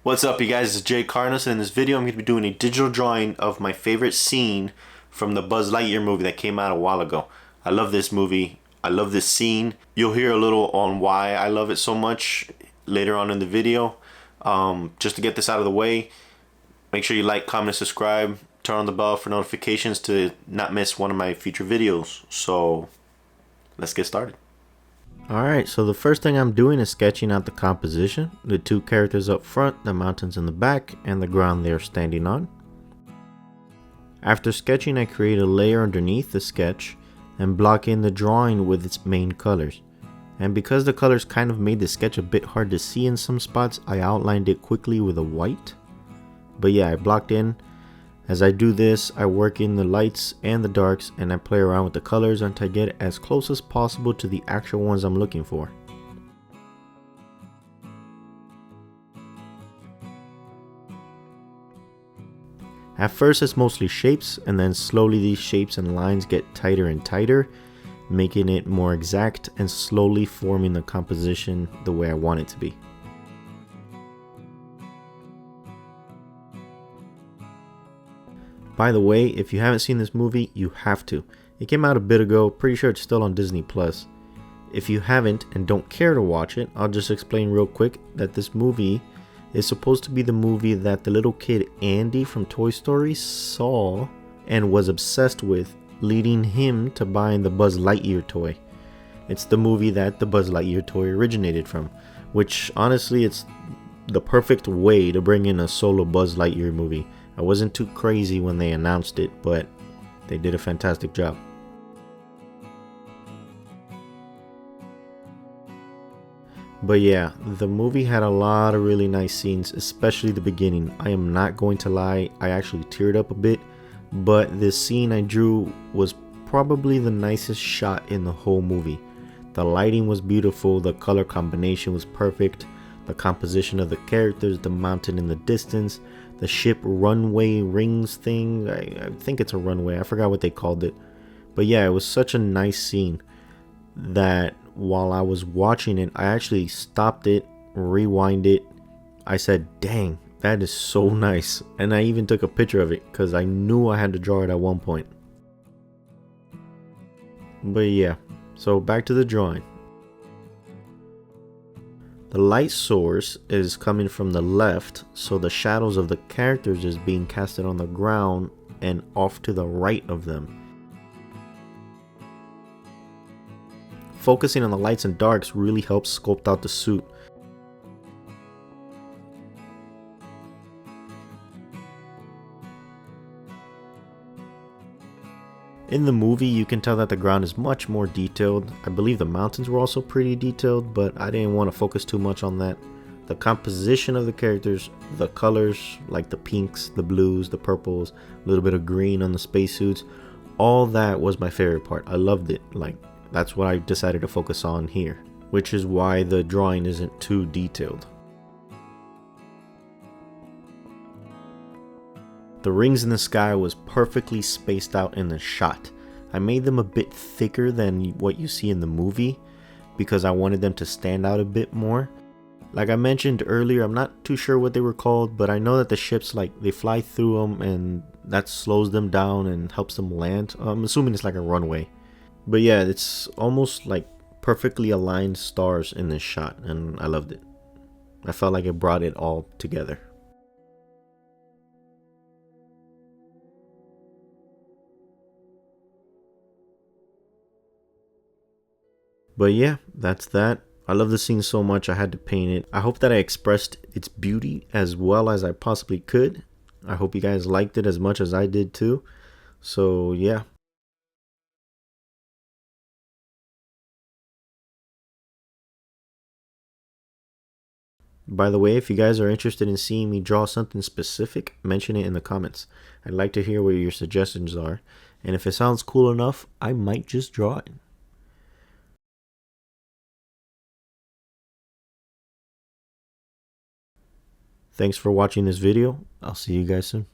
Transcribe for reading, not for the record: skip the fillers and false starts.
What's up, you guys? It's JCARDENASART, and in this video I'm going to be doing a digital drawing of my favorite scene from the Buzz Lightyear movie that came out a while ago. I love this movie. I love this scene. You'll hear a little on why I love it so much later on in the video. Just to get this out of the way, make sure you like, comment, and subscribe. Turn on the bell for notifications to not miss one of my future videos. So let's get started. Alright, so the first thing I'm doing is sketching out the composition, the two characters up front, the mountains in the back, and the ground they are standing on. After sketching, I create a layer underneath the sketch and block in the drawing with its main colors. And because the colors kind of made the sketch a bit hard to see in some spots, I outlined it quickly with a white. But yeah, I blocked in. As I do this, I work in the lights and the darks, and I play around with the colors until I get as close as possible to the actual ones I'm looking for. At first it's mostly shapes, and then slowly these shapes and lines get tighter and tighter, making it more exact and slowly forming the composition the way I want it to be. By the way, if you haven't seen this movie, you have to. It came out a bit ago, pretty sure it's still on Disney+. If you haven't and don't care to watch it, I'll just explain real quick that this movie is supposed to be the movie that the little kid Andy from Toy Story saw and was obsessed with, leading him to buying the Buzz Lightyear toy. It's the movie that the Buzz Lightyear toy originated from, which honestly it's the perfect way to bring in a solo Buzz Lightyear movie. I wasn't too crazy when they announced it, but they did a fantastic job. But yeah, the movie had a lot of really nice scenes, especially the beginning. I am not going to lie, I actually teared up a bit, but this scene I drew was probably the nicest shot in the whole movie. The lighting was beautiful, the color combination was perfect, the composition of the characters, the mountain in the distance, the ship runway rings thing, I think it's a runway, I forgot what they called it. But yeah, it was such a nice scene that while I was watching it, I actually stopped it, rewind it. I said, dang, that is so nice. And I even took a picture of it because I knew I had to draw it at one point. But yeah, so back to the drawing. The light source is coming from the left, so the shadows of the characters is being casted on the ground and off to the right of them. Focusing on the lights and darks really helps sculpt out the suit. In the movie, you can tell that the ground is much more detailed. I believe the mountains were also pretty detailed, but I didn't want to focus too much on that. The composition of the characters, the colors, like the pinks, the blues, the purples, a little bit of green on the spacesuits, all that was my favorite part. I loved it. Like, that's what I decided to focus on here, which is why the drawing isn't too detailed. The rings in the sky was perfectly spaced out in the shot. I made them a bit thicker than what you see in the movie because I wanted them to stand out a bit more. Like I mentioned earlier, I'm not too sure what they were called, but I know that the ships, like, they fly through them and that slows them down and helps them land. I'm assuming it's like a runway. But yeah, it's almost like perfectly aligned stars in this shot, and I loved it. I felt like it brought it all together. But yeah, that's that. I love the scene so much I had to paint it. I hope that I expressed its beauty as well as I possibly could. I hope you guys liked it as much as I did too. So yeah. By the way, if you guys are interested in seeing me draw something specific, mention it in the comments. I'd like to hear what your suggestions are. And if it sounds cool enough, I might just draw it. Thanks for watching this video. I'll see you guys soon.